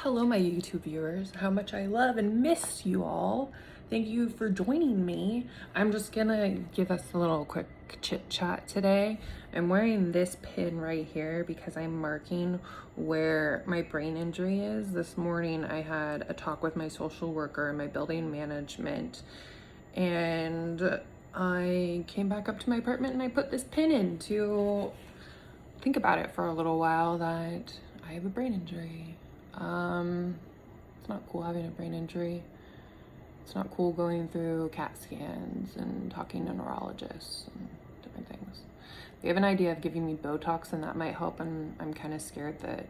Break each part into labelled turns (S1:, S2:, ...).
S1: Hello, my YouTube viewers. How much I love and miss you all. Thank you for joining me. I'm just gonna give us a little quick chit chat today. I'm wearing this pin right here because I'm marking where my brain injury is. This morning I had a talk with my social worker and my building management, and I came back up to my apartment and I put this pin in to think about it for a little while that I have a brain injury. It's not cool having a brain injury. It's not cool going through CAT scans and talking to neurologists and different things. They have an idea of giving me Botox and that might help, and I'm kind of scared that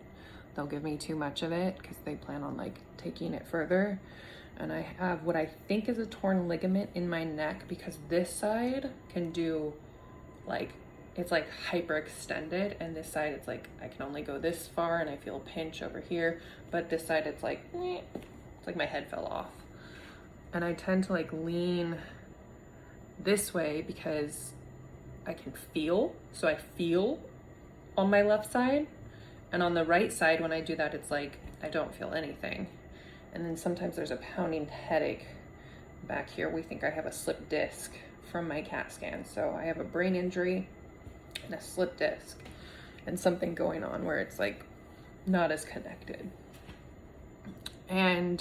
S1: they'll give me too much of it because they plan on like taking it further. And I have what I think is a torn ligament in my neck because this side can do like, it's like hyperextended, and this side it's like I can only go this far and I feel a pinch over here, but this side it's like my head fell off. And I tend to like lean this way because I can feel, so I feel on my left side, and on the right side when I do that it's like I don't feel anything. And then sometimes there's a pounding headache back here. We think I have a slipped disc from my CAT scan. So I have a brain injury and a slip disc and something going on where it's like not as connected, and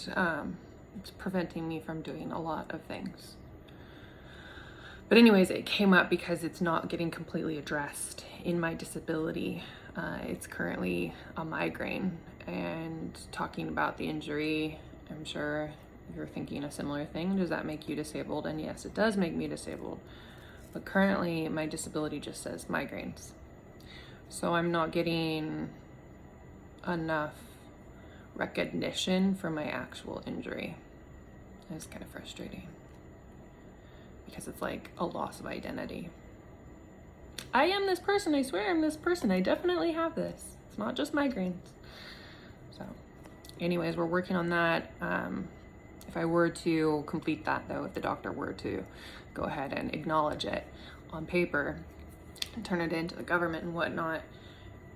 S1: it's preventing me from doing a lot of things. But anyways, it came up because it's not getting completely addressed in my disability. It's currently a migraine, and talking about the injury, I'm sure you're thinking a similar thing. Does that make you disabled? And yes, it does make me disabled. But currently my disability just says migraines. So I'm not getting enough recognition for my actual injury. And it's kind of frustrating because it's like a loss of identity. I am this person, I swear I'm this person. I definitely have this. It's not just migraines. So anyways, we're working on that. If I were to complete that though, if the doctor were to go ahead and acknowledge it on paper and turn it into the government and whatnot,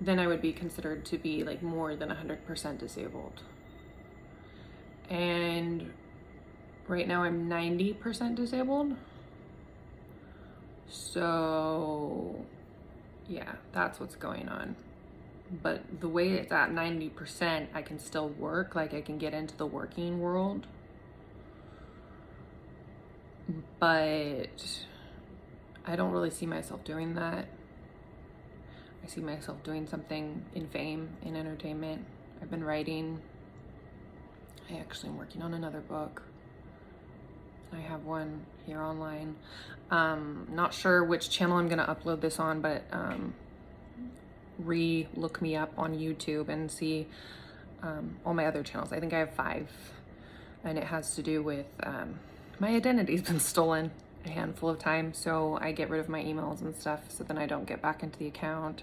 S1: then I would be considered to be like more than 100% disabled. And right now I'm 90% disabled. So yeah, that's what's going on. But the way it's at 90%, I can still work, like I can get into the working world. But I don't really see myself doing that. I see myself doing something in fame, in entertainment. I've been writing. I actually am working on another book. I have one here online. Not sure which channel I'm gonna upload this on, but look me up on YouTube and see all my other channels. I think I have 5, and it has to do with my identity's been stolen a handful of times, so I get rid of my emails and stuff so then I don't get back into the account.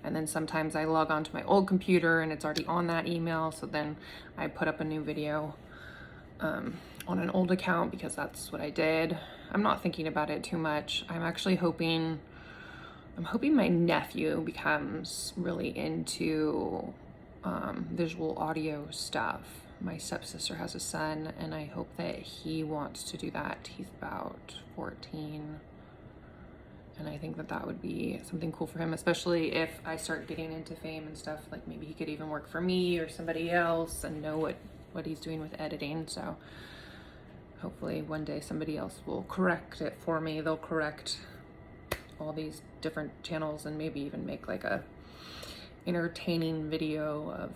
S1: And then sometimes I log on to my old computer and it's already on that email, so then I put up a new video on an old account because that's what I did. I'm not thinking about it too much. I'm hoping my nephew becomes really into visual audio stuff. My stepsister has a son, and I hope that he wants to do that. He's about 14, and I think that that would be something cool for him, especially if I start getting into fame and stuff. Like maybe he could even work for me or somebody else and know what he's doing with editing. So hopefully one day somebody else will correct it for me. They'll correct all these different channels and maybe even make like a entertaining video of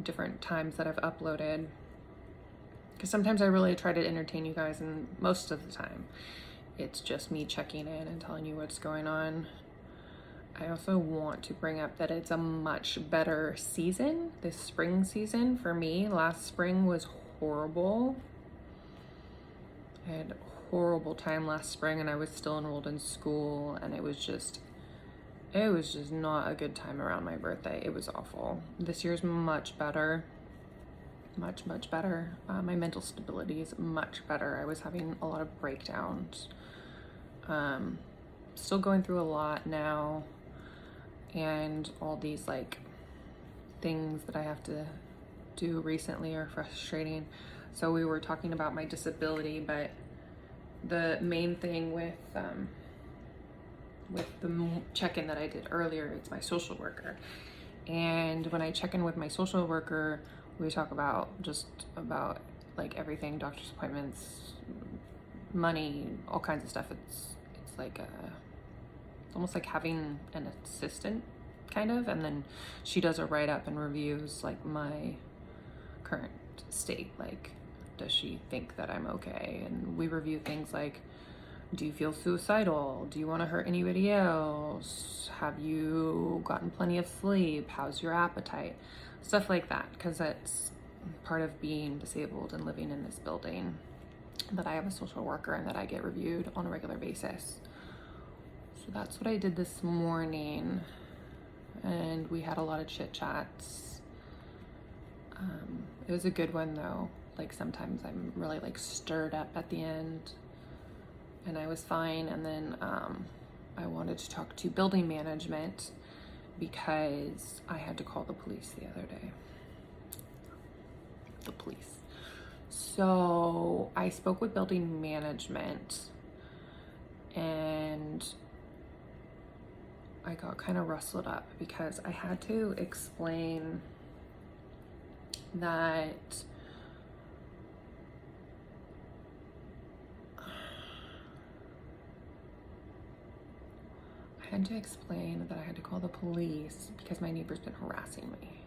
S1: different times that I've uploaded, because sometimes I really try to entertain you guys, and most of the time it's just me checking in and telling you what's going on. I also want to bring up that it's a much better season, this spring season for me. Last spring was horrible. I had a horrible time last spring, and I was still enrolled in school, and it was just not a good time around my birthday. It was awful. This year's much better. Much better. My mental stability is much better. I was having a lot of breakdowns. Still going through a lot now, and all these like things that I have to do recently are frustrating. So we were talking about my disability, but the main thing with the check-in that I did earlier, it's my social worker. And when I check in with my social worker, we talk about like everything, doctor's appointments, money, all kinds of stuff. It's like it's almost like having an assistant kind of, and then she does a write-up and reviews like my current state. Like, does she think that I'm okay? And we review things like, do you feel suicidal? Do you want to hurt anybody else? Have you gotten plenty of sleep? How's your appetite? Stuff like that, because that's part of being disabled and living in this building, that I have a social worker and that I get reviewed on a regular basis. So that's what I did this morning, and we had a lot of chit chats. It was a good one though. Like sometimes I'm really like stirred up at the end, and I was fine. And then I wanted to talk to building management because I had to call the police the other day. The police. So I spoke with building management, and I got kind of rustled up because I had to explain that I had to call the police because my neighbor's been harassing me.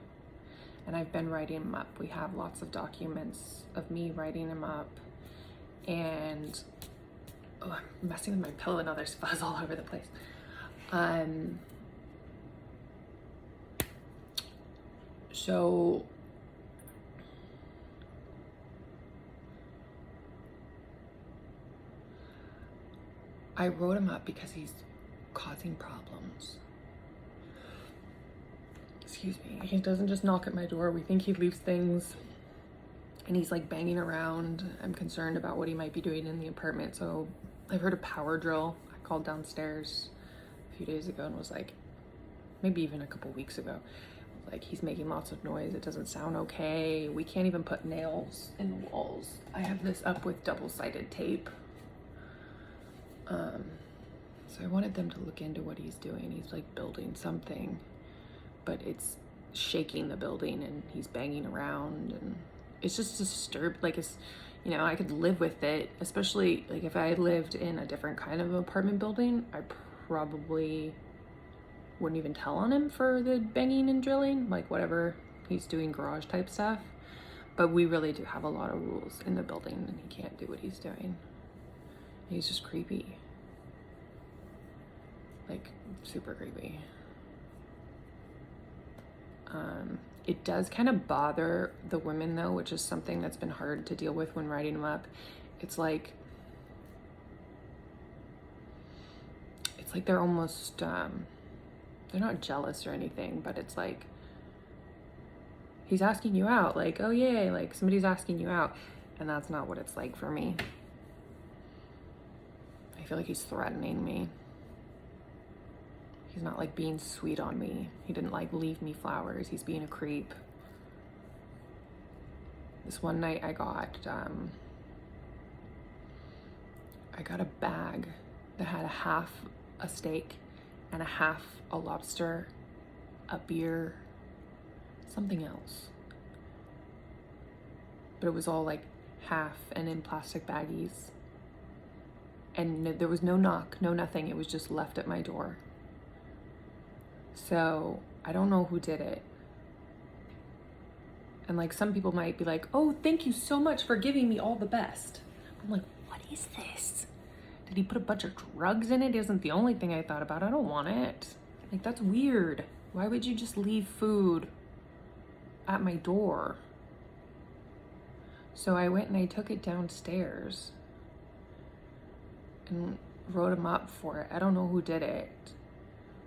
S1: And I've been writing them up. We have lots of documents of me writing them up. And I'm messing with my pillow and now there's fuzz all over the place. So I wrote him up because he's causing problems. Excuse me. He doesn't just knock at my door. We think he leaves things and he's like banging around. I'm concerned about what he might be doing in the apartment. So I've heard a power drill. I called downstairs a few days ago and was like, maybe even a couple weeks ago, like, he's making lots of noise. It doesn't sound okay. We can't even put nails in the walls. I have this up with double-sided tape. So I wanted them to look into what he's doing. He's like building something, but it's shaking the building and he's banging around and it's just disturbed. Like, it's, you know, I could live with it, especially like if I lived in a different kind of apartment building, I probably wouldn't even tell on him for the banging and drilling, like whatever he's doing, garage type stuff. But we really do have a lot of rules in the building and he can't do what he's doing. He's just creepy. Like, super creepy. It does kind of bother the women though, which is something that's been hard to deal with when writing them up. It's like they're almost, they're not jealous or anything, but it's like, he's asking you out, like, oh yay, like somebody's asking you out. And that's not what it's like for me. I feel like he's threatening me. He's not like being sweet on me. He didn't like leave me flowers. He's being a creep. This one night I got a bag that had a half a steak and a half a lobster, a beer, something else. But it was all like half and in plastic baggies. And there was no knock, no nothing. It was just left at my door. So I don't know who did it. And like some people might be like, oh, thank you so much for giving me all the best. I'm like, what is this? Did he put a bunch of drugs in it? It isn't the only thing I thought about. I don't want it. Like, that's weird. Why would you just leave food at my door? So I went and I took it downstairs and wrote him up for it. I don't know who did it,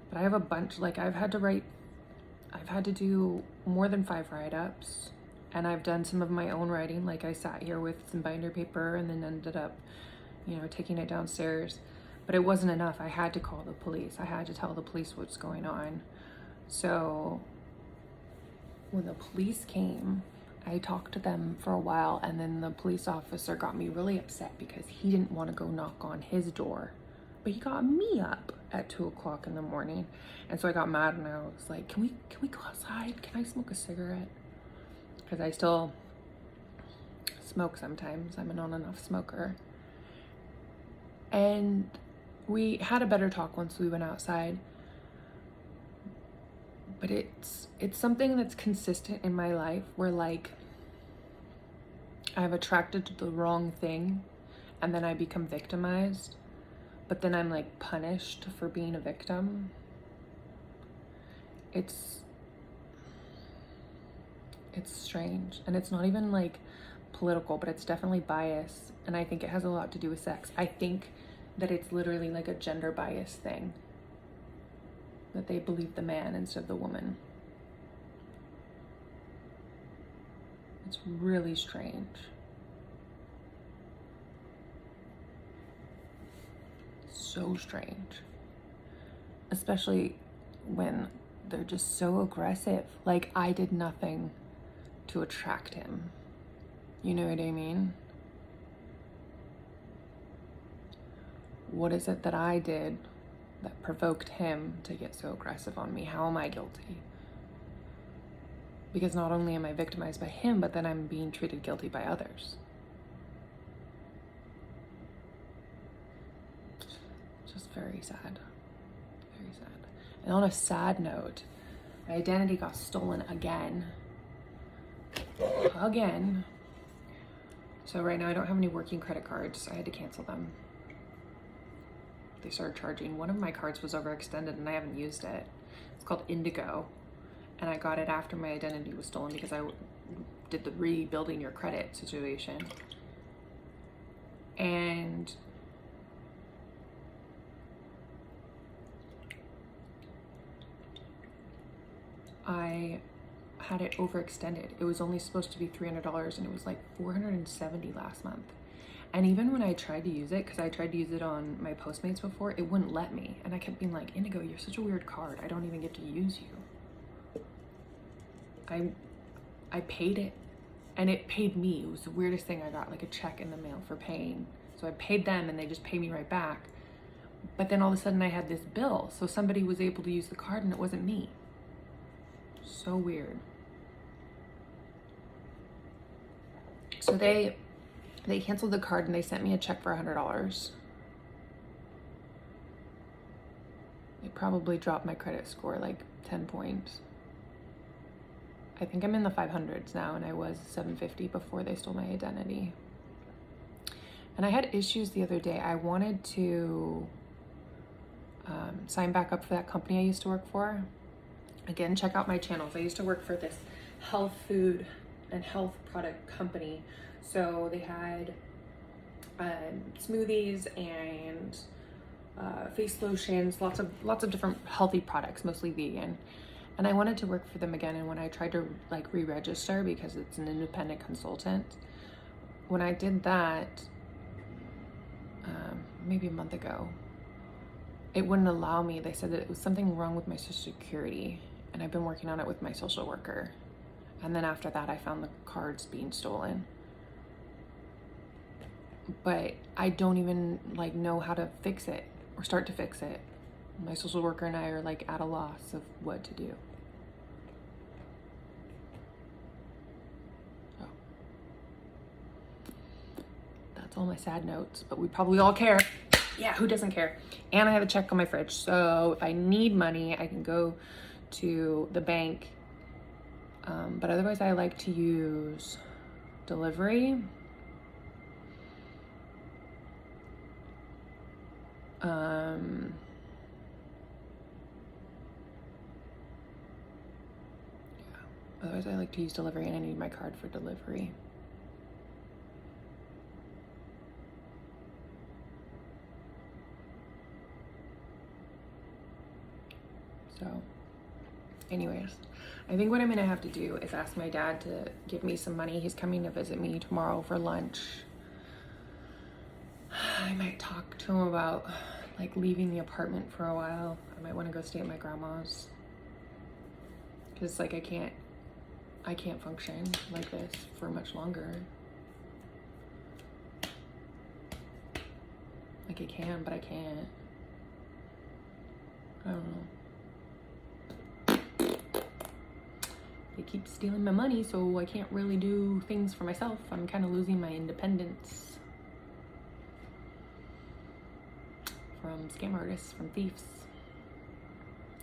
S1: but I have a bunch. Like, I've had to do more than 5 write-ups, and I've done some of my own writing. Like, I sat here with some binder paper and then ended up, you know, taking it downstairs. But it wasn't enough. I had to call the police. I had to tell the police what's going on. So when the police came, I talked to them for a while, and then the police officer got me really upset because he didn't want to go knock on his door, but he got me up at 2 o'clock in the morning. And so I got mad and I was like, can we go outside? Can I smoke a cigarette? Because I still smoke sometimes. I'm an on and off smoker. And we had a better talk once we went outside. But it's something that's consistent in my life where, like, I've attracted to the wrong thing and then I become victimized, but then I'm like punished for being a victim. It's strange, and it's not even like political, but it's definitely bias, and I think it has a lot to do with sex. I think that it's literally like a gender bias thing, that they believe the man instead of the woman. It's really strange. So strange. Especially when they're just so aggressive. Like, I did nothing to attract him. You know what I mean? What is it that I did that provoked him to get so aggressive on me? How am I guilty? Because not only am I victimized by him, but then I'm being treated guilty by others. Just very sad. Very sad. And on a sad note, my identity got stolen again. So right now I don't have any working credit cards. I had to cancel them. They started charging. One of my cards was overextended and I haven't used it. It's called Indigo. And I got it after my identity was stolen because I did the rebuilding your credit situation. And I had it overextended. It was only supposed to be $300 and it was like $470 last month. And even when I tried to use it, because I tried to use it on my Postmates before, it wouldn't let me. And I kept being like, Indigo, you're such a weird card. I don't even get to use you. I paid it, and it paid me. It was the weirdest thing. I got like a check in the mail for paying. So I paid them and they just paid me right back. But then all of a sudden I had this bill. So somebody was able to use the card and it wasn't me. So weird. So they canceled the card and they sent me a check for $100. It probably dropped my credit score like 10 points. I think I'm in the 500s now, and I was 750 before they stole my identity. And I had issues the other day. I wanted to sign back up for that company I used to work for. Again, check out my channels. I used to work for this health food and health product company. So they had smoothies and face lotions, lots of different healthy products, mostly vegan. And I wanted to work for them again. And when I tried to like re-register, because it's an independent consultant, when I did that, maybe a month ago, it wouldn't allow me. They said that it was something wrong with my social security, and I've been working on it with my social worker. And then after that, I found the cards being stolen. But I don't even like know how to fix it or start to fix it. My social worker and I are like at a loss of what to do. So that's all my sad notes, but we probably all care. Yeah, who doesn't care? And I have a check on my fridge. So if I need money, I can go to the bank. But otherwise I like to use delivery. Otherwise I like to use delivery, and I need my card for delivery. So anyways, I think what I'm gonna have to do is ask my dad to give me some money. He's coming to visit me tomorrow for lunch. I might talk to him about like leaving the apartment for a while. I might want to go stay at my grandma's, because like I I can't function like this for much longer. Like I can, but I can't. I don't know. They keep stealing my money, so I can't really do things for myself. I'm kind of losing my independence from scam artists, from thieves.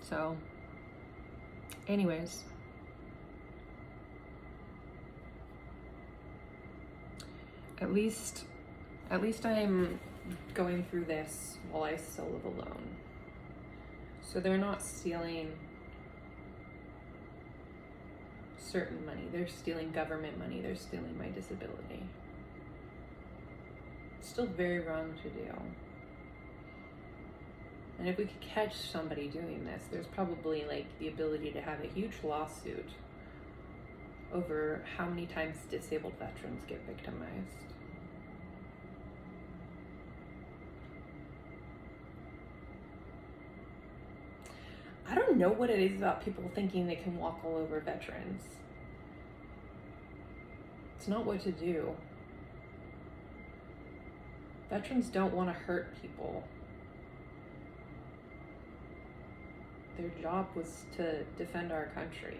S1: So, anyways. At least I'm going through this while I still live alone. So they're not stealing certain money. They're stealing government money. They're stealing my disability. It's still very wrong to do. And if we could catch somebody doing this, there's probably like the ability to have a huge lawsuit over how many times disabled veterans get victimized. I don't know what it is about people thinking they can walk all over veterans. It's not what to do. Veterans don't want to hurt people. Their job was to defend our country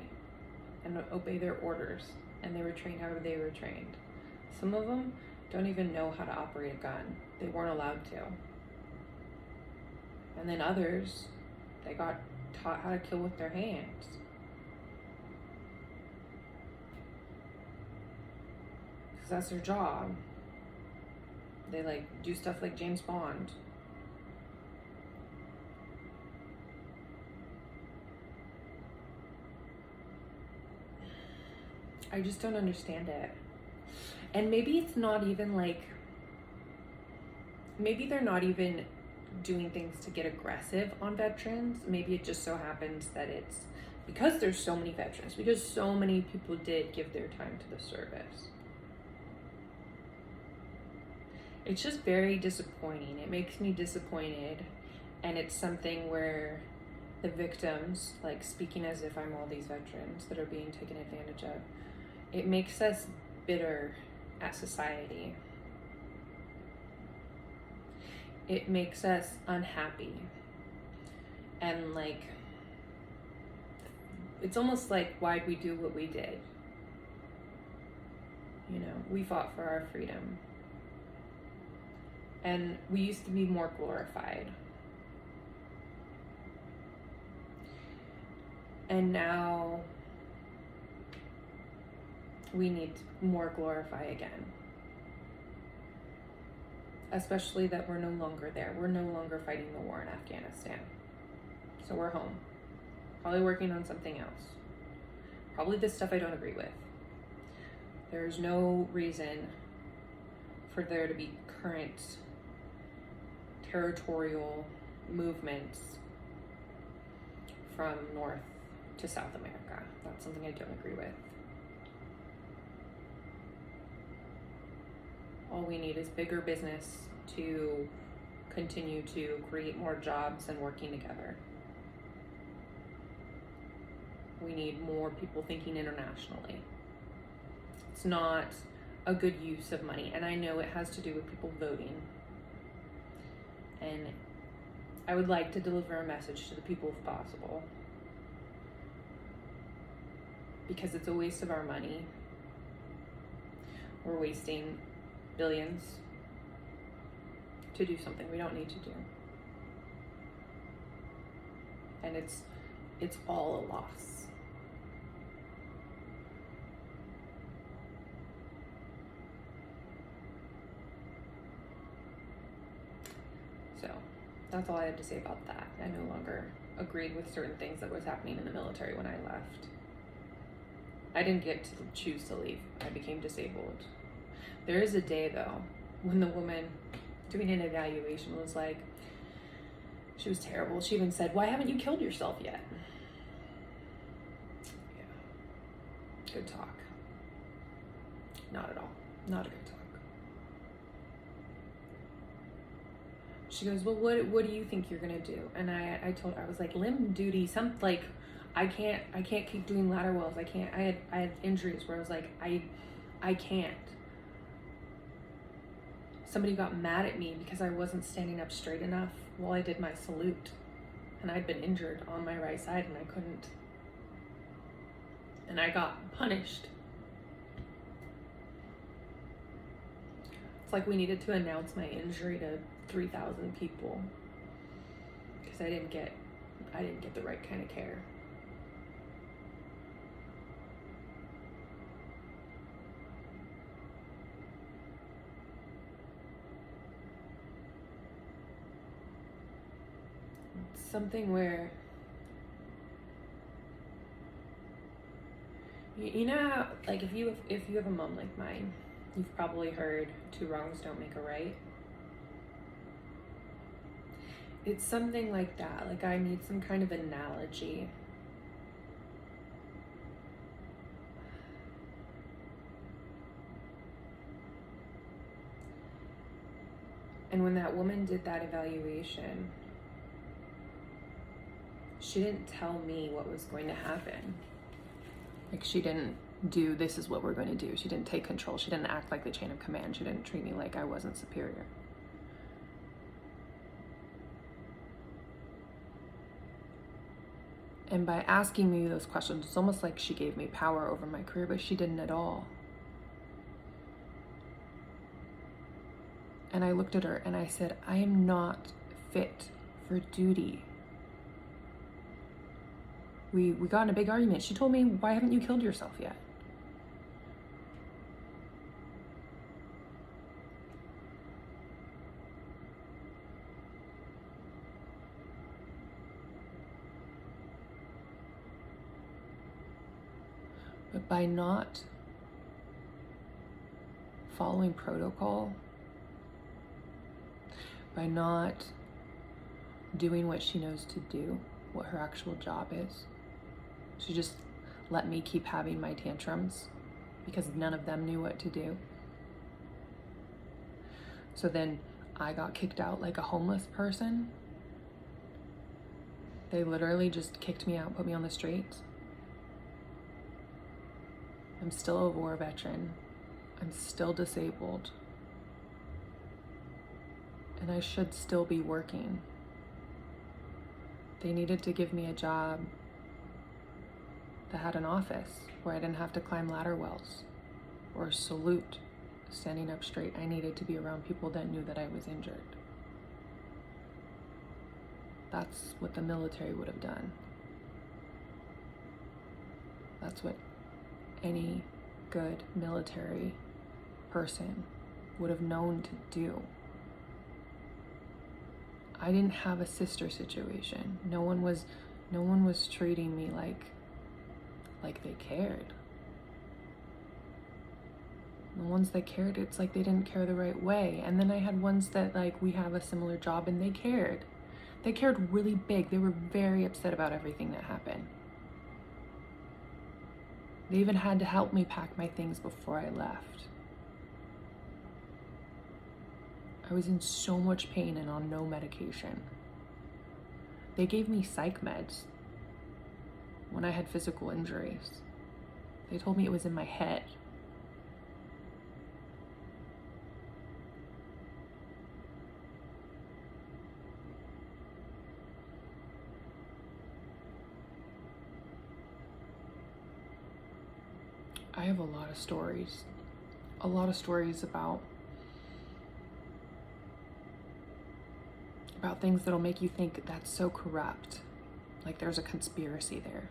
S1: and obey their orders, and they were trained however they were trained. Some of them don't even know how to operate a gun. They weren't allowed to. And then others, they got taught how to kill with their hands. Because that's their job. They like do stuff like James Bond. I just don't understand it. And maybe it's not even like, maybe they're not even doing things to get aggressive on veterans. Maybe it just so happens that it's because there's so many veterans, because so many people did give their time to the service. It's just very disappointing. It makes me disappointed. And it's something where the victims, like speaking as if I'm all these veterans that are being taken advantage of, it makes us bitter at society. It makes us unhappy. And like, it's almost like, why'd we do what we did? You know, we fought for our freedom. And we used to be more glorified. And now we need to more glorify again. Especially that we're no longer there. We're no longer fighting the war in Afghanistan. So we're home. Probably working on something else. Probably this stuff I don't agree with. There's no reason for there to be current territorial movements from North to South America. That's something I don't agree with. All we need is bigger business to continue to create more jobs and working together. We need more people thinking internationally. It's not a good use of money, and I know it has to do with people voting. And I would like to deliver a message to the people if possible, because it's a waste of our money. We're wasting billions to do something we don't need to do. And it's all a loss. So that's all I had to say about that. I no longer agreed with certain things that was happening in the military when I left. I didn't get to choose to leave. I became disabled. There is a day though, when the woman doing an evaluation was like, she was terrible. She even said, "Why haven't you killed yourself yet?" Yeah, good talk. Not at all, not a good talk. She goes, "Well, what do you think you're gonna do?" And I told her, I was like, limb duty, I can't keep doing ladder wells. I had injuries where I was like, I can't. Somebody got mad at me because I wasn't standing up straight enough while I did my salute. And I'd been injured on my right side and I couldn't. And I got punished. It's like we needed to announce my injury to 3,000 people because I didn't get the right kind of care. It's something where you know how, like, if you have a mom like mine, you've probably heard 2 wrongs don't make a right. It's something like that. Like, I need some kind of analogy. And when that woman did that evaluation, she didn't tell me what was going to happen. Like, she didn't do, this is what we're going to do. She didn't take control. She didn't act like the chain of command. She didn't treat me like I wasn't superior. And by asking me those questions, it's almost like she gave me power over my career, but she didn't at all. And I looked at her and I said, I am not fit for duty. We got in a big argument. She told me, why haven't you killed yourself yet? But by not following protocol, by not doing what she knows to do, what her actual job is, she just let me keep having my tantrums because none of them knew what to do. So then I got kicked out like a homeless person. They literally just kicked me out, put me on the streets. I'm still a war veteran. I'm still disabled. And I should still be working. They needed to give me a job that had an office where I didn't have to climb ladder wells or salute standing up straight. I needed to be around people that knew that I was injured. That's what the military would have done. That's what any good military person would have known to do. I didn't have a sister situation. No one was treating me like they cared. The ones that cared, it's like they didn't care the right way. And then I had ones that, like, we have a similar job and they cared. They cared really big. They were very upset about everything that happened. They even had to help me pack my things before I left. I was in so much pain and on no medication. They gave me psych meds when I had physical injuries. They told me it was in my head. I have a lot of stories about things that'll make you think that's so corrupt, like there's a conspiracy there.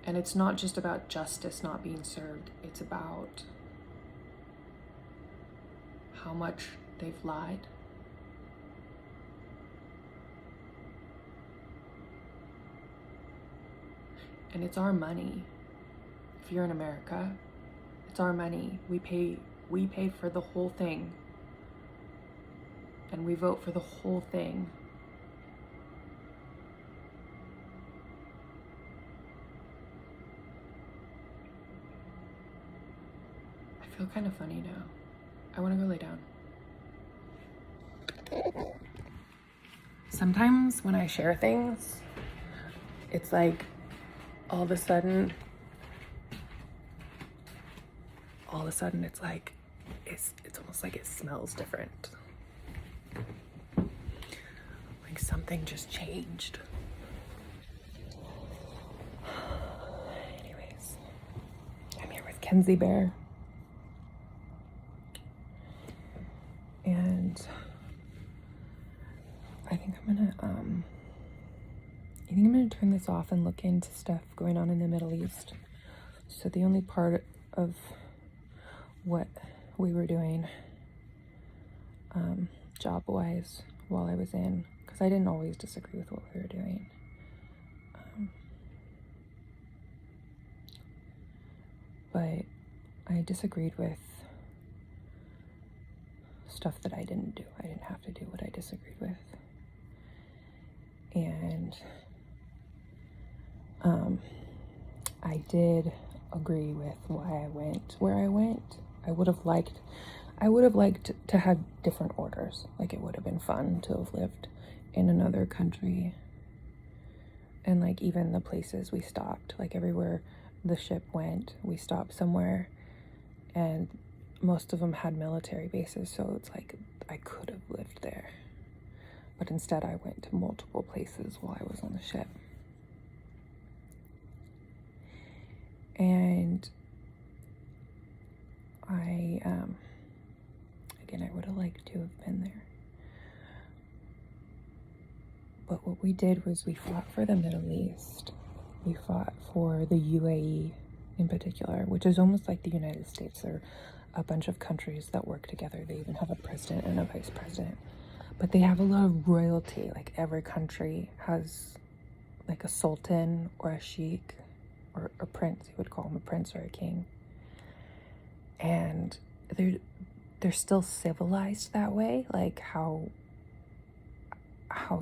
S1: And it's not just about justice not being served, it's about how much they've lied. And it's our money. If you're in America, it's our money. We pay for the whole thing. And we vote for the whole thing. I feel kind of funny now. I want to go lay down. Sometimes when I share things, it's like all of a sudden it's like it's almost like it smells different, like something just changed. Anyways, I'm here with Kenzie Bear, and I think I'm gonna turn this off and look into stuff going on in the Middle East. So the only part of what we were doing job-wise while I was in, because I didn't always disagree with what we were doing, but I disagreed with stuff that I didn't do. I didn't have to do what I disagreed with. And I did agree with why I went where I went. I would have liked to have different orders. Like, it would have been fun to have lived in another country. And like, even the places we stopped, like everywhere the ship went, we stopped somewhere, and most of them had military bases, so it's like I could have lived there. But instead I went to multiple places while I was on the ship. And again, I would have liked to have been there. But what we did was we fought for the Middle East. We fought for the UAE in particular, which is almost like the United States. They're a bunch of countries that work together. They even have a president and a vice president. But they have a lot of royalty. Like, every country has like a sultan or a sheikh or a prince. You would call him a prince or a king. And they're still civilized that way, like how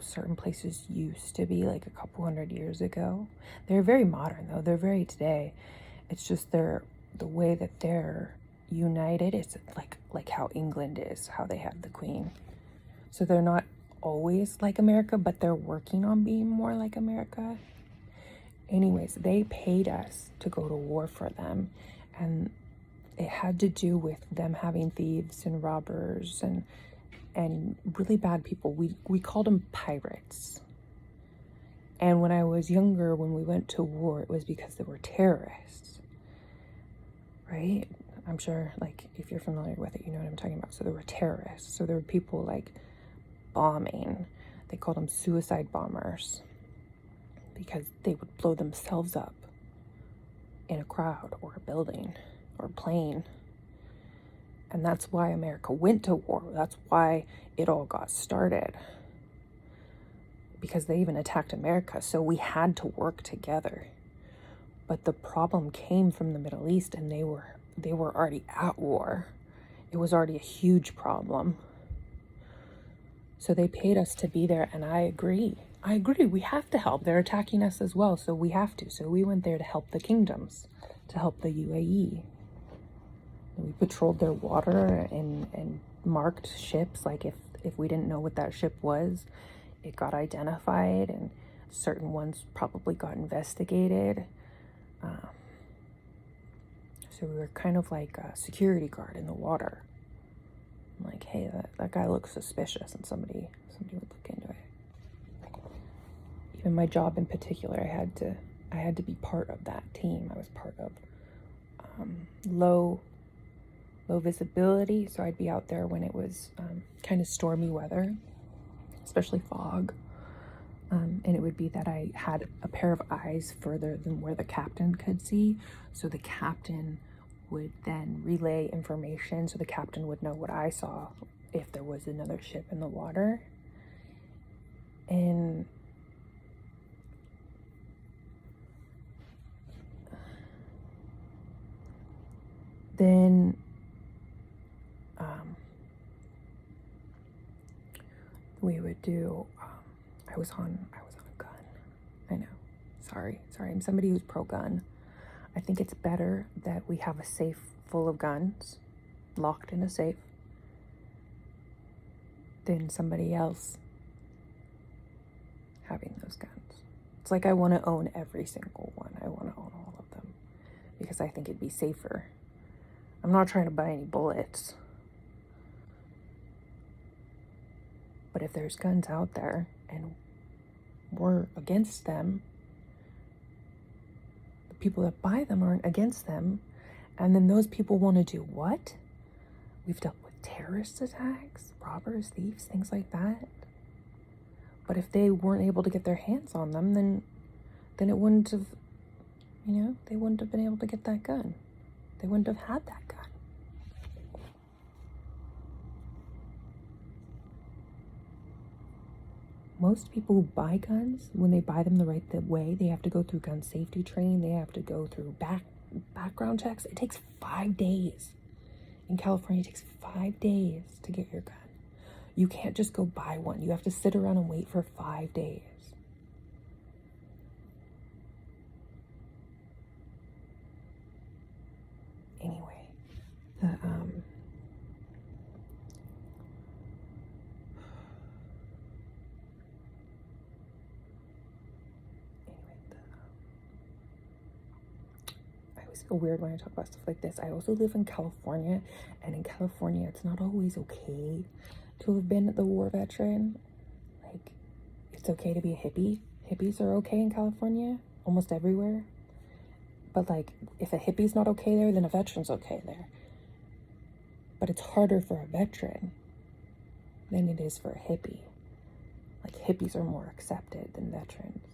S1: certain places used to be like a couple hundred years ago. They're very modern though. They're very today. It's just the way that they're united is like how England is, how they have the Queen. So they're not always like America, but they're working on being more like America. Anyways, they paid us to go to war for them, and it had to do with them having thieves and robbers and really bad people. We called them pirates. And when I was younger, when we went to war, it was because they were terrorists, right? I'm sure, like, if you're familiar with it, you know what I'm talking about. So there were terrorists. So there were people like bombing. They called them suicide bombers because they would blow themselves up in a crowd or a building or a plane. And that's why America went to war. That's why it all got started, because they even attacked America. So we had to work together. But the problem came from the Middle East, and they were already at war. It was already a huge problem. So they paid us to be there, and I agree. We have to help. They're attacking us as well, so we have to. So we went there to help the kingdoms, to help the UAE. We patrolled their water and marked ships. Like, if we didn't know what that ship was, it got identified, and certain ones probably got investigated. So we were kind of like a security guard in the water. I'm like, hey, that guy looks suspicious, and somebody would look into it. Even my job in particular, I had to be part of that team. I was part of low visibility, so I'd be out there when it was kind of stormy weather, especially fog. And it would be that I had a pair of eyes further than where the captain could see, so the captain would then relay information, so the captain would know what I saw if there was another ship in the water. And then we would do I was on a gun. I know. Sorry. I'm somebody who's pro-gun. I think it's better that we have a safe full of guns, locked in a safe, than somebody else having those guns. It's like I want to own every single one. I want to own all of them because I think it'd be safer. I'm not trying to buy any bullets. But if there's guns out there and we're against them, the people that buy them aren't against them, and then those people want to do what? We've dealt with terrorist attacks, robbers, thieves, things like that. But if they weren't able to get their hands on them, then it wouldn't have, they wouldn't have been able to get that gun. They wouldn't have had that gun. Most people who buy guns, when they buy them the right way, they have to go through gun safety training. They have to go through background checks. It takes 5 days. In California, it takes 5 days to get your gun. You can't just go buy one. You have to sit around and wait for 5 days. Anyway, I always feel weird when I talk about stuff like this. I also live in California, and in California, it's not always okay to have been the war veteran. Like, it's okay to be a hippie. Hippies are okay in California, almost everywhere. But like, if a hippie's not okay there, then a veteran's okay there. But it's harder for a veteran than it is for a hippie. Like, hippies are more accepted than veterans.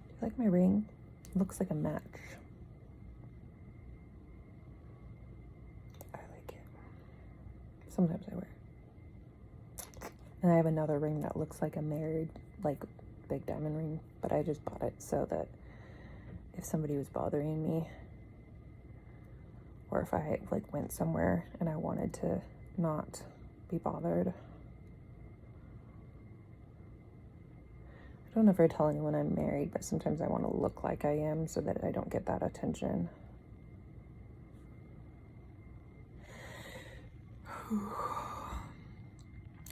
S1: Do you like my ring? It looks like a match. I like it. Sometimes I wear it. And I have another ring that looks like a married, like, big diamond ring, but I just bought it so that if somebody was bothering me, or if I, like, went somewhere and I wanted to not be bothered. I don't ever tell anyone I'm married, but sometimes I want to look like I am so that I don't get that attention.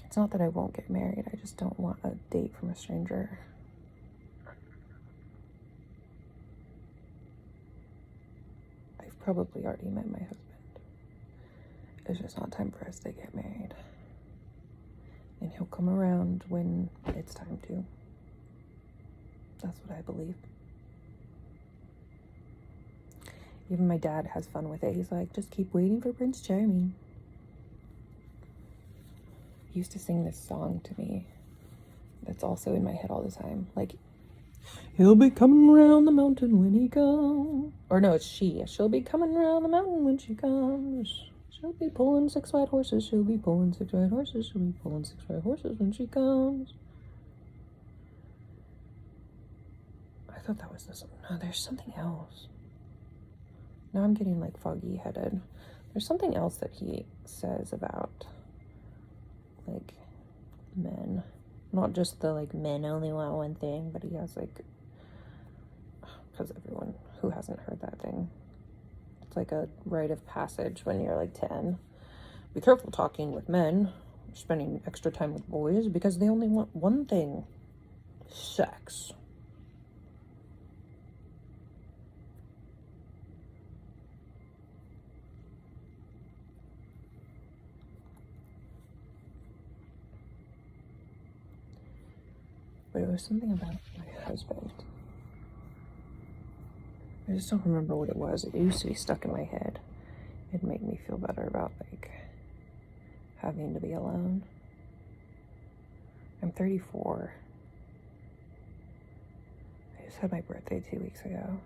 S1: It's not that I won't get married, I just don't want a date from a stranger. I've probably already met my husband. It's just not time for us to get married. And he'll come around when it's time to. That's what I believe. Even my dad has fun with it. He's like, just keep waiting for Prince Charming. He used to sing this song to me that's also in my head all the time. Like, he'll be coming around the mountain when he comes. Or no, it's she. She'll be coming around the mountain when she comes. She'll be pulling 6 white horses. She'll be pulling 6 white horses. She'll be pulling 6 white horses when she comes. I thought that was this. No, there's something else. Now I'm getting like foggy headed. There's something else that he says about like men, not just the like men only want one thing, but he has like, because everyone who hasn't heard that thing, it's like a rite of passage when you're like 10. Be careful talking with men, spending extra time with boys, because they only want one thing: sex. But it was something about my husband. I just don't remember what it was. It used to be stuck in my head. It'd make me feel better about like having to be alone. I'm 34. I just had my birthday 2 weeks ago.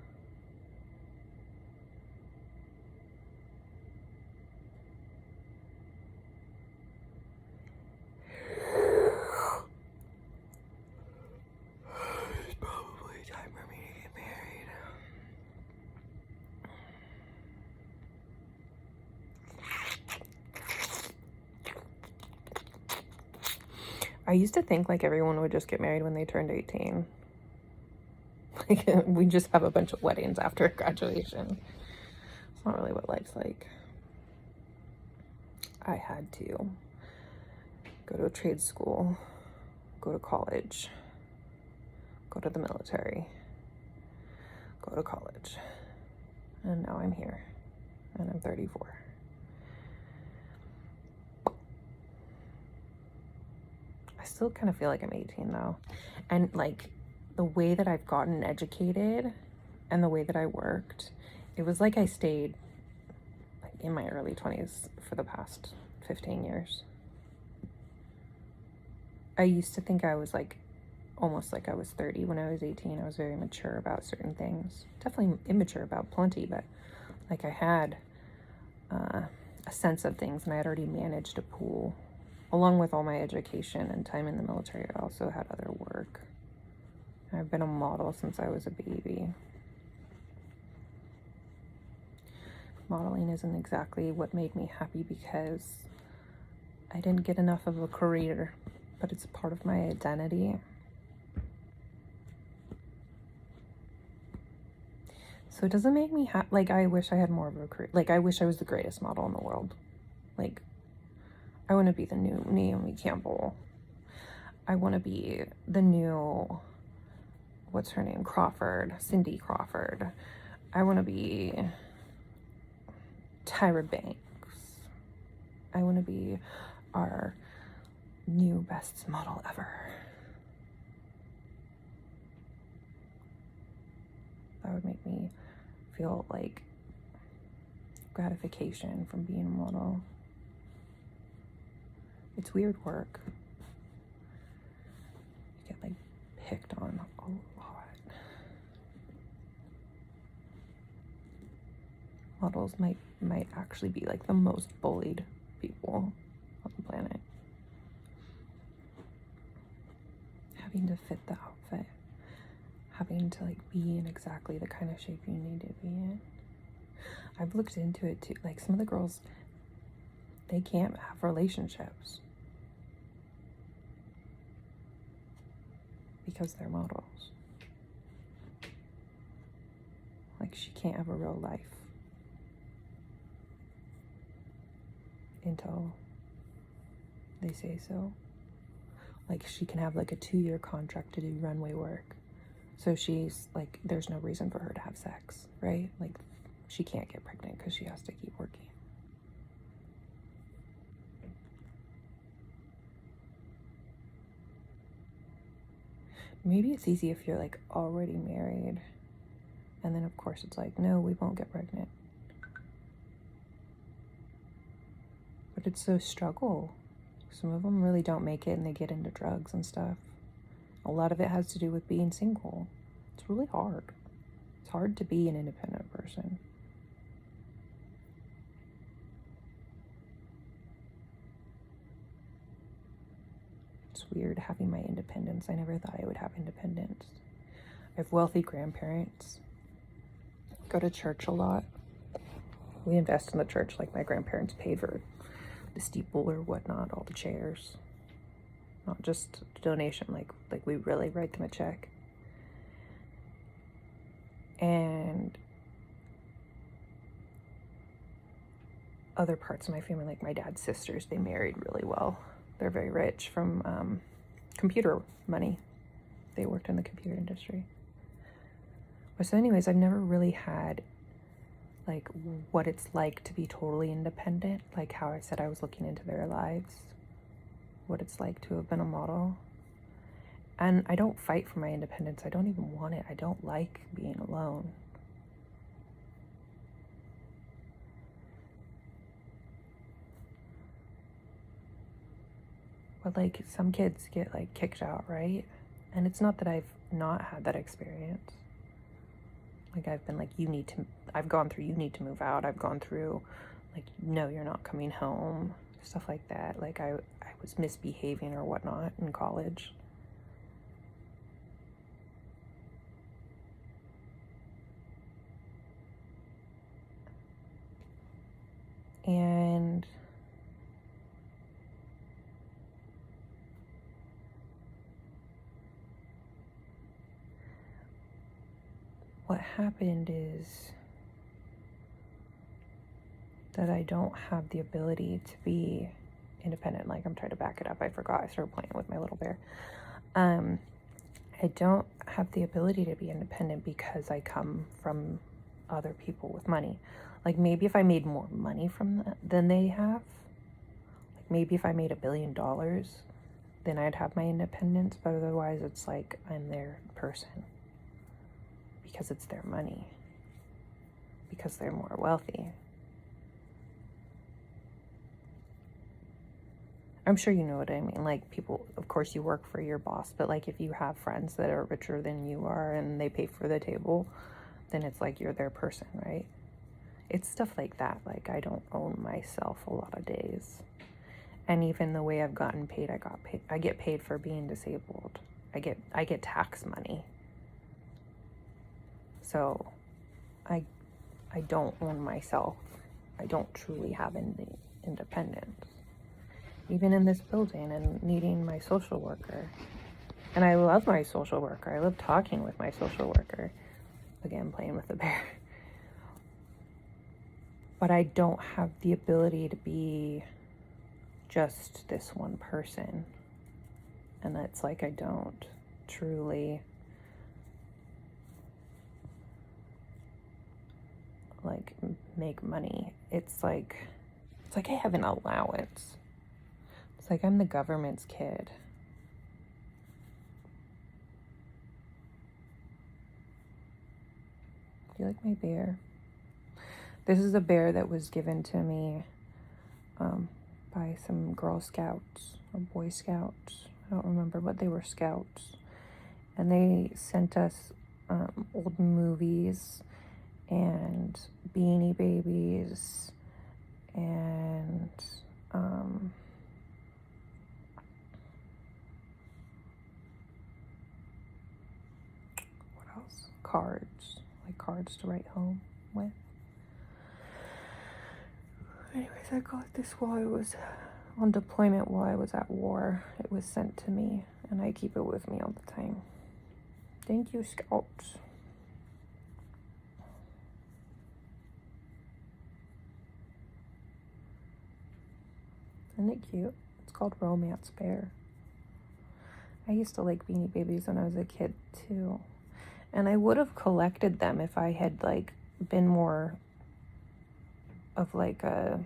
S1: I used to think like everyone would just get married when they turned 18. Like, we just have a bunch of weddings after graduation. It's not really what life's like. I had to go to a trade school, go to college, go to the military, go to college. And now I'm here, and I'm 34. I still kind of feel like I'm 18 though. And like the way that I've gotten educated and the way that I worked, it was like I stayed like in my early 20s for the past 15 years. I used to think I was like almost like I was 30 when I was 18. I was very mature about certain things. Definitely immature about plenty, but like I had a sense of things, and I had already managed a pool. Along with all my education and time in the military, I also had other work. I've been a model since I was a baby. Modeling isn't exactly what made me happy because I didn't get enough of a career, but it's part of my identity. So it doesn't make me happy. Like, I wish I had more of a career. Like, I wish I was the greatest model in the world. Like, I want to be the new Naomi Campbell. I want to be the new, what's her name? Crawford, Cindy Crawford. I want to be Tyra Banks. I want to be our new best model ever. That would make me feel like gratification from being a model. It's weird work. You get like picked on a lot. Models might actually be like the most bullied people on the planet. Having to fit the outfit. Having to like be in exactly the kind of shape you need to be in. I've looked into it too. Like some of the girls, they can't have relationships because they're models. Like she can't have a real life until they say so. Like she can have like a 2-year contract to do runway work. So she's like, there's no reason for her to have sex, right? Like she can't get pregnant because she has to keep working. Maybe it's easy if you're like already married. And then of course it's like, no, we won't get pregnant. But it's so struggle. Some of them really don't make it and they get into drugs and stuff. A lot of it has to do with being single. It's really hard. It's hard to be an independent person. It's weird having my independence. I never thought I would have independence. I have wealthy grandparents. Go to church a lot. We invest in the church, like my grandparents paid for the steeple or whatnot, all the chairs. Not just a donation, like we really write them a check. And other parts of my family, like my dad's sisters, they married really well. They're very rich from computer money. They worked in the computer industry. But so anyways, I've never really had like what it's like to be totally independent. Like how I said I was looking into their lives. What it's like to have been a model. And I don't fight for my independence. I don't even want it. I don't like being alone. But like some kids get like kicked out, right? And it's not that I've not had that experience. Like I've been like, I've gone through, you need to move out. I've gone through like, no, you're not coming home. Stuff like that. Like I was misbehaving or whatnot in college. And what happened is that I don't have the ability to be independent. Like, I'm trying to back it up. I forgot. I started playing with my little bear. I don't have the ability to be independent because I come from other people with money. Like, maybe if I made more money from that than they have, like maybe if I made $1 billion, then I'd have my independence. But otherwise, it's like I'm their person because it's their money, because they're more wealthy. I'm sure you know what I mean. Like, people, of course, you work for your boss, but like if you have friends that are richer than you are and they pay for the table, then it's like you're their person, right? It's stuff like that. Like, I don't own myself a lot of days. And even the way I've gotten paid, I get paid for being disabled. I get tax money. So I don't own myself. I don't truly have independence. Even in this building and needing my social worker. And I love my social worker. I love talking with my social worker. Again, playing with the bear. But I don't have the ability to be just this one person. And that's like I don't truly like make money. It's like I have an allowance. It's like I'm the government's kid. Do you like my bear? This is a bear that was given to me by some Girl Scouts or Boy Scouts. I don't remember, but they were Scouts. And they sent us old movies and Beanie Babies and what else? Cards, like cards to write home with. Anyways, I got this while I was on deployment, while I was at war. It was sent to me, and I keep it with me all the time. Thank you, Scouts. Isn't it cute? It's called Romance Bear. I used to like Beanie Babies when I was a kid, too. And I would have collected them if I had, like, been more of, like, a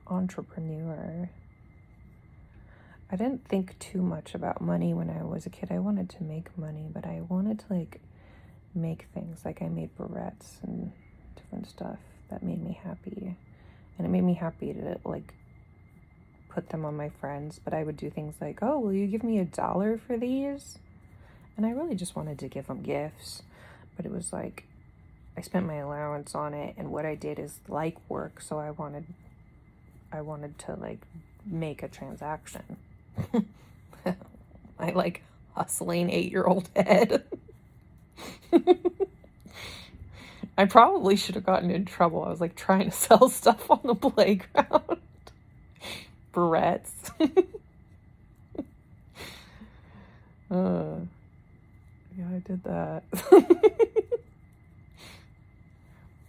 S1: entrepreneur. I didn't think too much about money when I was a kid. I wanted to make money, but I wanted to, like, make things. Like, I made barrettes and different stuff that made me happy. And it made me happy to, like, put them on my friends. But I would do things like, oh, will you give me $1 for these? And I really just wanted to give them gifts. But it was like, I spent my allowance on it, and what I did is like work, so I wanted to, like, make a transaction. I like hustling 8-year-old head. I probably should have gotten in trouble. I was like trying to sell stuff on the playground. Barrettes. Yeah, I did that.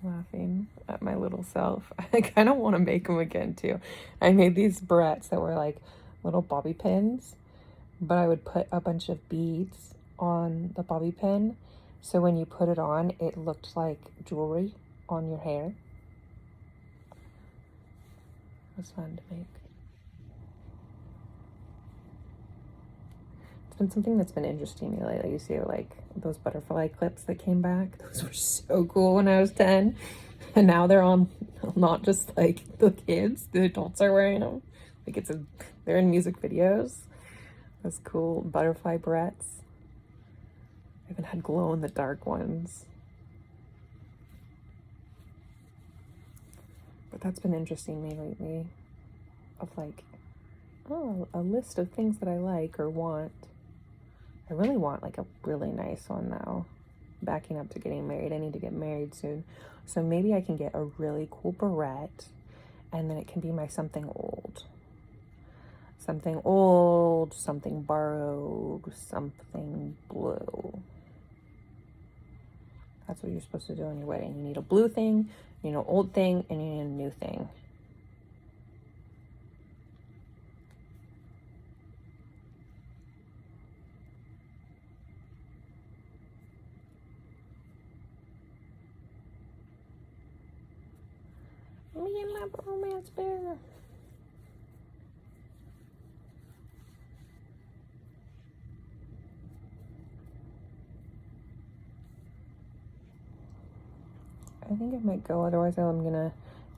S1: Laughing at my little self. I kind of want to make them again too. I made these barrettes that were like little bobby pins, but I would put a bunch of beads on the bobby pin, so when you put it on, it looked like jewelry on your hair. It was fun to make. It's been something that's been interesting to me lately. You see, like, those butterfly clips that came back. Those were so cool when I was 10. And now they're on, not just, like, the kids. The adults are wearing them. Like, they're in music videos. Those cool butterfly barrettes. I even had glow-in-the-dark ones. But that's been interesting me lately. Of, like, oh, a list of things that I like or want. I really want, like, a really nice one, though. Backing up to getting married. I need to get married soon. So maybe I can get a really cool barrette, and then it can be my something old. Something old, something borrowed, something blue. That's what you're supposed to do on your wedding. You need a blue thing, you need an old thing, and you need a new thing. Me and my romance bear. I think I might go, otherwise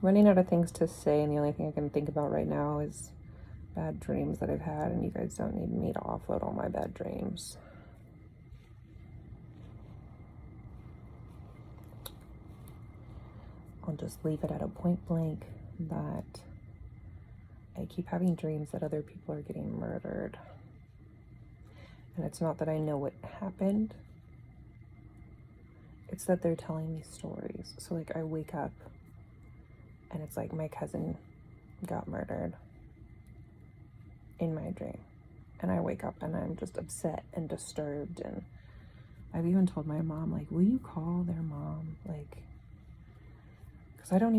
S1: running out of things to say, and the only thing I can think about right now is bad dreams that I've had, and you guys don't need me to offload all my bad dreams. I'll just leave it at a point blank that I keep having dreams that other people are getting murdered. And it's not that I know what happened. It's that they're telling me stories. So like I wake up and it's like my cousin got murdered in my dream. And I wake up and I'm just upset and disturbed. And I've even told my mom, like, will you call their mom? Like, because I don't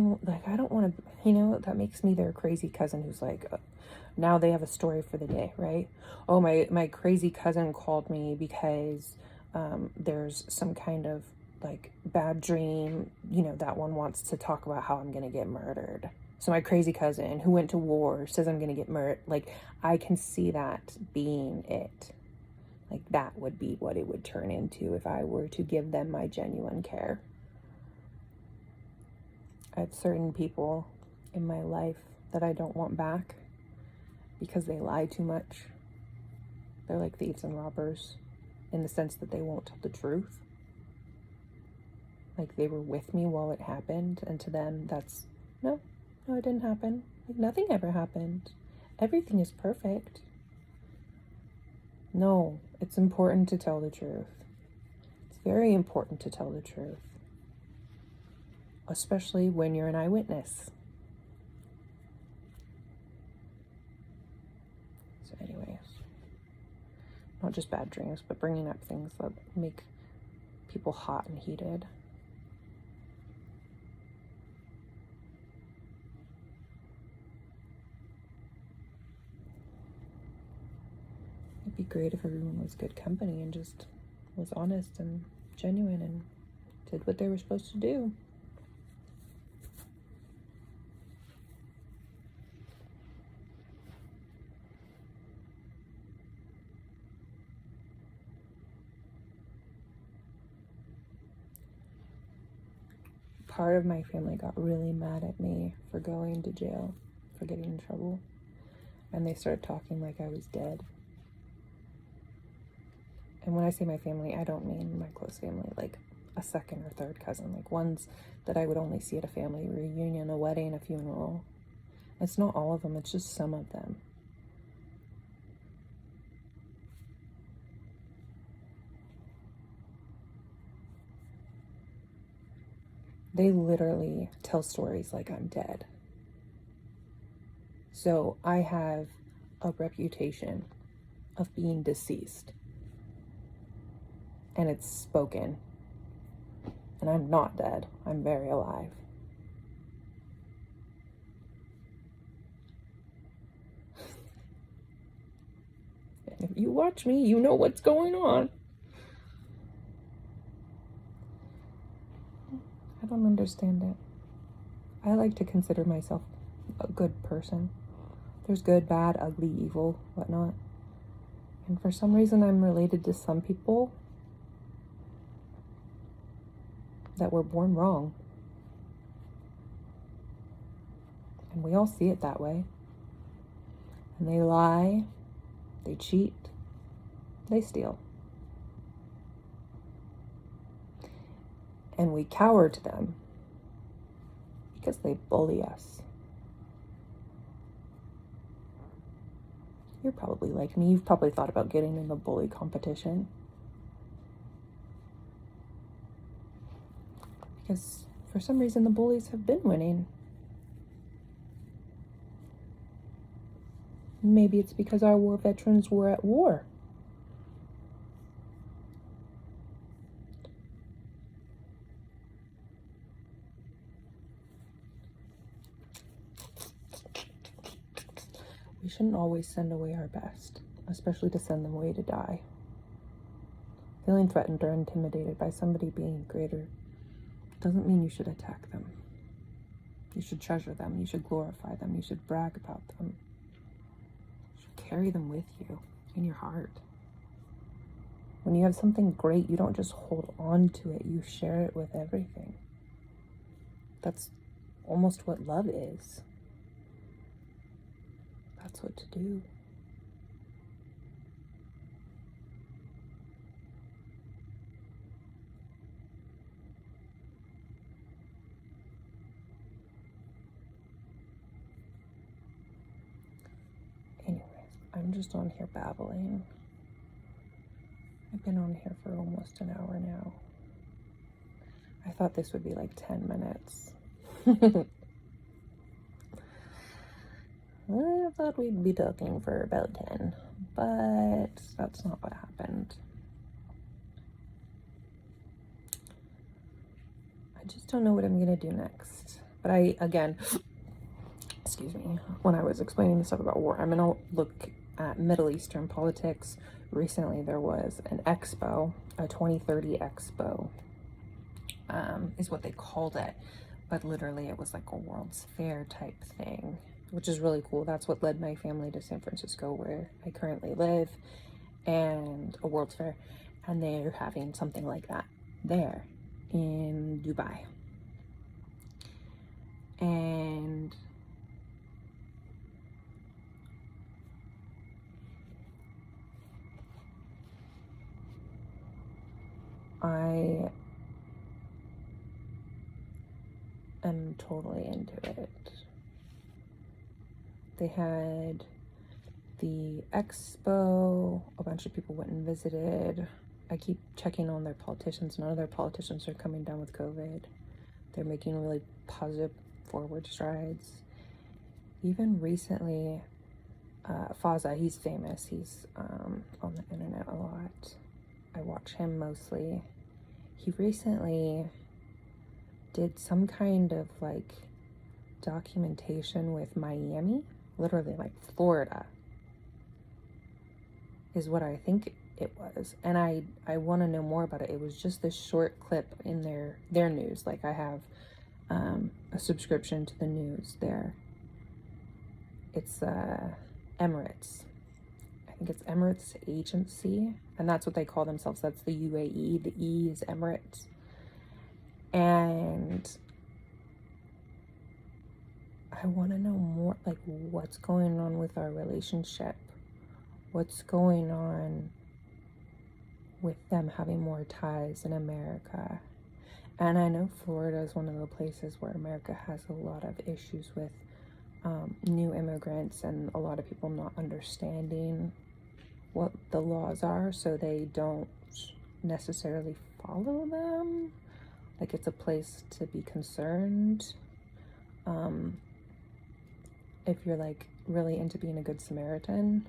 S1: want to, that makes me their crazy cousin who's like, now they have a story for the day, right? Oh, my crazy cousin called me because there's some kind of like bad dream, that one wants to talk about how I'm going to get murdered. So my crazy cousin who went to war says I'm going to get murdered. Like, I can see that being it. Like, that would be what it would turn into if I were to give them my genuine care. I have certain people in my life that I don't want back because they lie too much. They're like thieves and robbers in the sense that they won't tell the truth. Like, they were with me while it happened, and to them that's, no, it didn't happen. Like, nothing ever happened. Everything is perfect. No, it's important to tell the truth. It's very important to tell the truth. Especially when you're an eyewitness. So anyways, not just bad dreams, but bringing up things that make people hot and heated. It'd be great if everyone was good company and just was honest and genuine and did what they were supposed to do. Part of my family got really mad at me for going to jail, for getting in trouble. And they started talking like I was dead. And when I say my family, I don't mean my close family, like a second or third cousin, like ones that I would only see at a family reunion, a wedding, a funeral. It's not all of them, it's just some of them. They literally tell stories like I'm dead. So I have a reputation of being deceased. And it's spoken. And I'm not dead. I'm very alive. And if you watch me, you know what's going on. I don't understand it. I like to consider myself a good person. There's good, bad, ugly, evil, whatnot. And for some reason, I'm related to some people that were born wrong. And we all see it that way. And they lie, they cheat, they steal. And we cower to them because they bully us. You're probably like me. You've probably thought about getting in a bully competition. Because for some reason the bullies have been winning. Maybe it's because our war veterans were at war. We shouldn't always send away our best, especially to send them away to die. Feeling threatened or intimidated by somebody being greater doesn't mean you should attack them. You should treasure them. You should glorify them. You should brag about them. You should carry them with you in your heart. When you have something great, you don't just hold on to it. You share it with everything. That's almost what love is. That's what to do. Anyways, I'm just on here babbling. I've been on here for almost an hour now. I thought this would be like 10 minutes. I thought we'd be talking for about 10, but that's not what happened. I just don't know what I'm gonna do next. But again, excuse me, when I was explaining the stuff about war, I'm gonna look at Middle Eastern politics. Recently there was an expo, a 2030 expo, is what they called it. But literally it was like a World's Fair type thing, which is really cool. That's what led my family to San Francisco, where I currently live, and a World's Fair. And they're having something like that there in Dubai. And I am totally into it. They had the expo, a bunch of people went and visited. I keep checking on their politicians. None of their politicians are coming down with COVID. They're making really positive forward strides. Even recently, Fazza, he's famous. He's on the internet a lot. I watch him mostly. He recently did some kind of like documentation with Miami, literally like Florida is what I think it was. And I want to know more about it. It was just this short clip in their news. Like I have a subscription to the news there. It's Emirates. I think it's Emirates Agency, and that's what they call themselves. That's the UAE. The E is Emirates. And I want to know more, like what's going on with our relationship. What's going on with them having more ties in America. And I know Florida is one of the places where America has a lot of issues with new immigrants and a lot of people not understanding what the laws are, so they don't necessarily follow them. Like it's a place to be concerned. If you're like really into being a good Samaritan,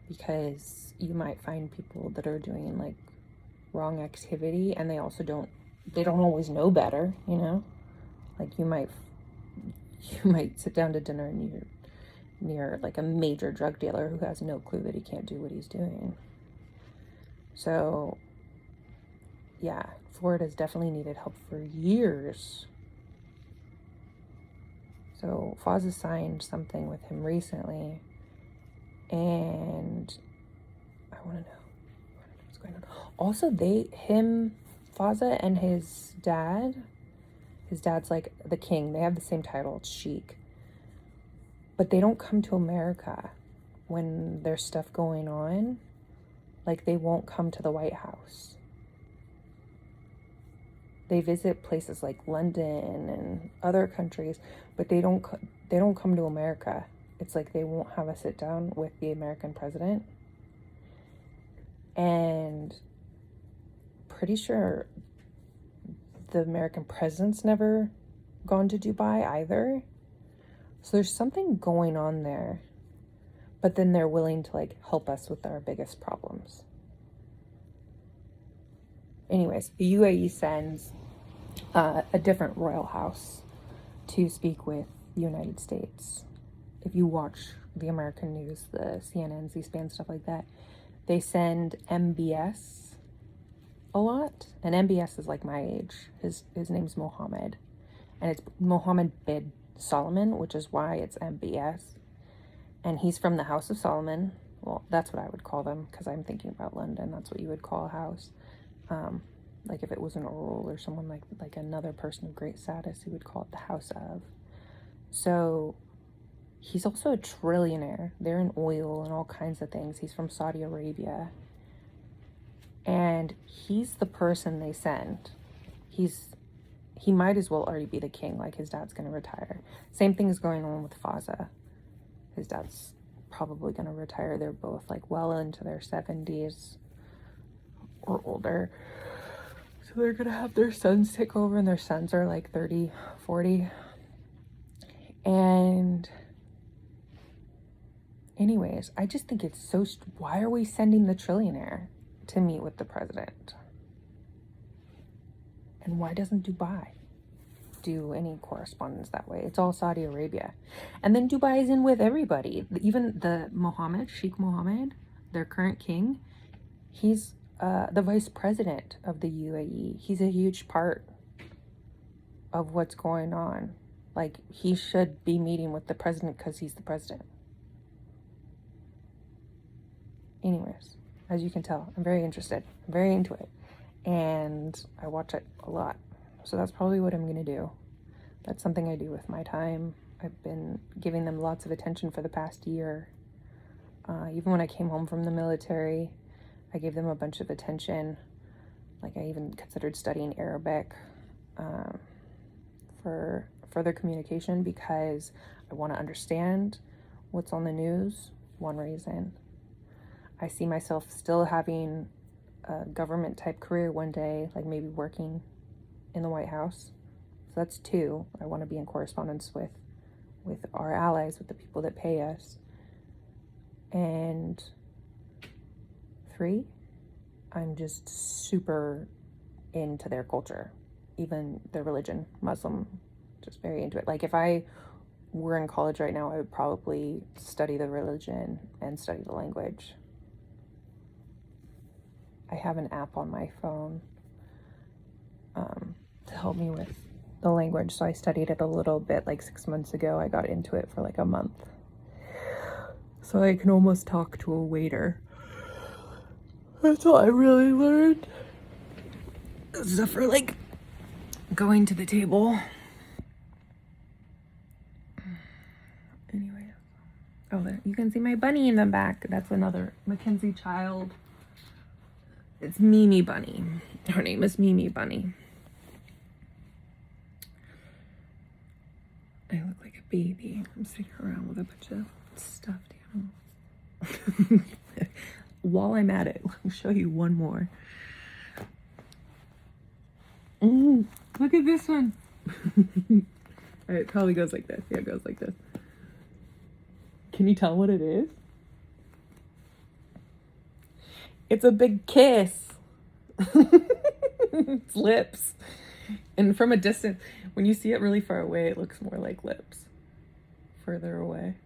S1: because you might find people that are doing like wrong activity, and they don't always know better, you know? Like you might sit down to dinner and you're near like a major drug dealer who has no clue that he can't do what he's doing. So yeah, Florida's definitely needed help for years. So Fazza signed something with him recently, and I want to know what's going on. Also, Fazza and his dad's like the king. They have the same title, it's Sheik. But they don't come to America when there's stuff going on. Like they won't come to the White House. They visit places like London and other countries, but they don't come to America. It's like they won't have a sit down with the American president. And pretty sure the American president's never gone to Dubai either. So there's something going on there. But then they're willing to like help us with our biggest problems. Anyways, the UAE sends a different royal house to speak with the United States. If you watch the American news, the CNN, C-SPAN, stuff like that, they send MBS a lot. And MBS is like my age. His name's Mohammed. and it's Mohammed bin Solomon, which is why it's MBS. And he's from the House of Solomon. Well, that's what I would call them, because I'm thinking about London. That's what you would call a house. Like if it was an earl or someone like another person of great status, you would call it the House of. So he's also a trillionaire. They're in oil and all kinds of things. He's from Saudi Arabia. And he's the person they send. He might as well already be the king, like his dad's going to retire. Same thing is going on with Faza. His dad's probably going to retire. They're both like well into their 70s or older. So they're going to have their sons take over, and their sons are like 30, 40. And anyways, I just think it's so, why are we sending the trillionaire to meet with the president? And why doesn't Dubai do any correspondence that way? It's all Saudi Arabia. And then Dubai is in with everybody. Even the Sheikh Mohammed, their current king, he's the vice president of the UAE. He's a huge part of what's going on. Like, he should be meeting with the president because he's the president. Anyways, as you can tell, I'm very interested. I'm very into it. And I watch it a lot. So that's probably what I'm going to do. That's something I do with my time. I've been giving them lots of attention for the past year. Even when I came home from the military, I gave them a bunch of attention. Like, I even considered studying Arabic for further communication, because I want to understand what's on the news. One reason. I see myself still having a government type career one day, like maybe working in the White House. So that's 2. I want to be in correspondence with our allies, with the people that pay us. And 3, I'm just super into their culture, even their religion, Muslim, just very into it. Like, if I were in college right now, I would probably study the religion and study the language. I have an app on my phone to help me with the language. So I studied it a little bit like 6 months ago. I got into it for like a month. So I can almost talk to a waiter. That's all I really learned. Except for like going to the table. Anyway. Oh, there. You can see my bunny in the back. That's another Mackenzie child. It's Mimi Bunny. Her name is Mimi Bunny. I look like a baby. I'm sitting around with a bunch of stuffed animals. While I'm at it, let me show you one more. Look at this one. It probably goes like this. Yeah, it goes like this. Can you tell what it is? It's a big kiss. It's lips. And from a distance, when you see it really far away, it looks more like lips. Further away.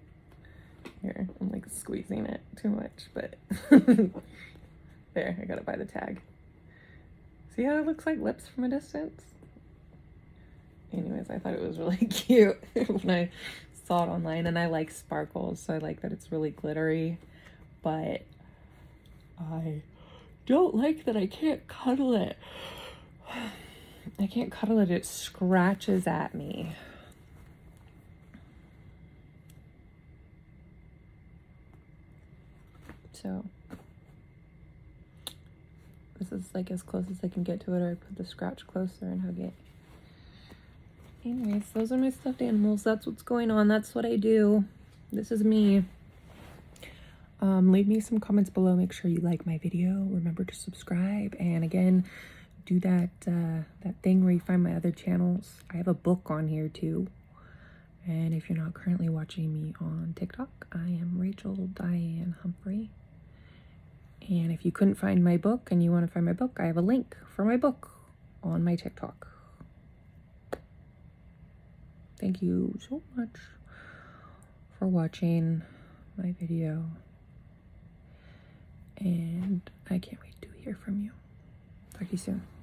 S1: Here, I'm like squeezing it too much, but there, I got it by the tag. See how it looks like lips from a distance? Anyways, I thought it was really cute when I saw it online, and I like sparkles, so I like that it's really glittery, but I don't like that I can't cuddle it. I can't cuddle it. It scratches at me. So this is like as close as I can get to it, or I put the scratch closer and hug it. Anyways, those are my stuffed animals. That's what's going on. That's what I do. This is me. Leave me some comments below. Make sure you like my video. Remember to subscribe. And again, do that thing where you find my other channels. I have a book on here too. And if you're not currently watching me on TikTok, I am Diane Humphrey. And if you couldn't find my book and you want to find my book, I have a link for my book on my TikTok. Thank you so much for watching my video. And I can't wait to hear from you. Talk to you soon.